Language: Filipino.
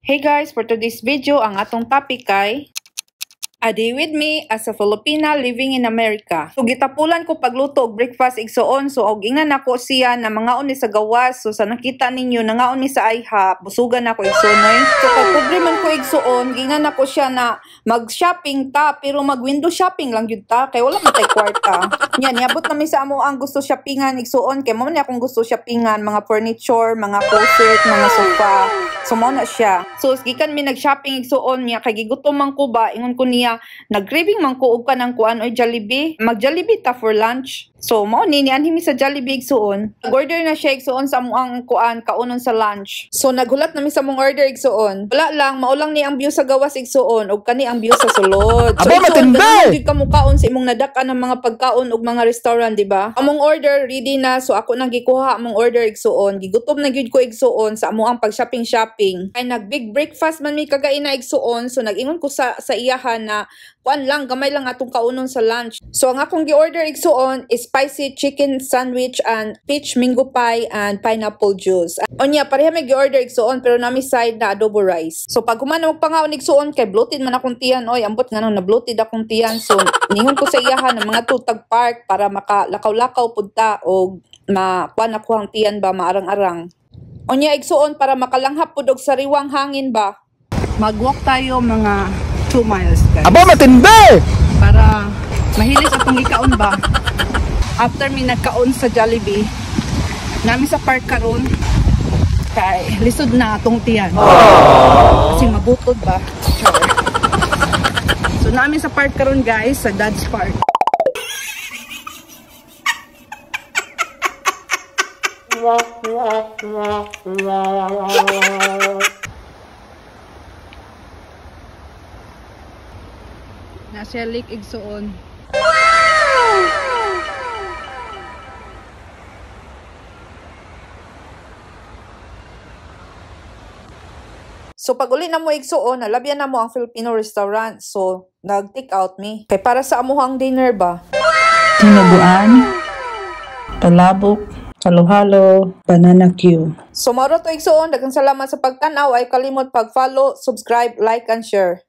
Hey guys, for today's video, ang atong topic ay A Day With Me as a Filipina Living in America. So gitapulan ko pagluto og breakfast igsuon. So og ingan ako siya na mga uni sa gawas. So sa nakita ninyo nga uni sa IHOP, busugan ako igsuonoy. So pag pobre man ko igsuon, gingan ako siya na mag-shopping ta pero mag-window shopping lang gyud ta kay wala matay kwarta. Yan, niabot nami sa amo ang gusto shoppingan igsuon kay mo man akong gusto shoppingan, mga furniture, mga closet, mga sofa. So mo na siya. So gikan mi nag-shopping igsuon niya kay gigutom man ko ba ingon ko niya nag-craving man ko og kanang kuan oy Jollibee. Mag-Jollibee ta for lunch. So mao ni anhimi sa Jollibee igsuon. Nag-order na siya igsuon sa amuang kuan kaunon sa lunch. So naghulat nami sa mong order igsuon. Wala lang maulang ni ang view sa gawas igsuon ug kani ang view sa sulod. So matindi ka mo kaon sa imong nadak-an ng mga pagkaon ug mga restaurant, di ba? Among order ready na so ako nang gikuha among order igsuon. Gigutom na gyud ko igsuon sa amuang pag-shopping. Ay nag-big breakfast man mi kagaina igsuon. So nag-ingon ko sa iyahan na kuan lang gamay lang atong kaunon sa lunch. So ang akong gi-order igsuon is spicy chicken sandwich and peach mango pie and pineapple juice. Onya pareha may gi-order igsuon pero nami side na adobo rice. So pag human og pangaon igsuon kay bloated man akong tiyan oy ambot nga na bloated akong tiyan. So ningon ko sa iyahan ng mga tutag park para makalakaw-lakaw pud ta og makuan ako ang tiyan ba maarang-arang. Onya igsuon para makalanghap pud og sariwang hangin ba. Mag-walk tayo mga 2 miles guys. Aba matindi! Para mahilis akong ikaon ba. After mi nagkaon sa Jollibee, nami sa park karon kay lisod na atong tiyan. Kasi mabutod ba. Sure. So nami sa park karon guys, sa Dad's Park. Nasa lake igsuon. So pag uli na mo igsuon, nalabyan na mo ang Filipino restaurant. So nag-take out me. Kay para sa amuhang dinner ba? Tinuguan, palabok, halo-halo, banana Q. So maro to igsuon, daghang salamat sa pagtanaw. Ay kalimot pag-follow, subscribe, like and share.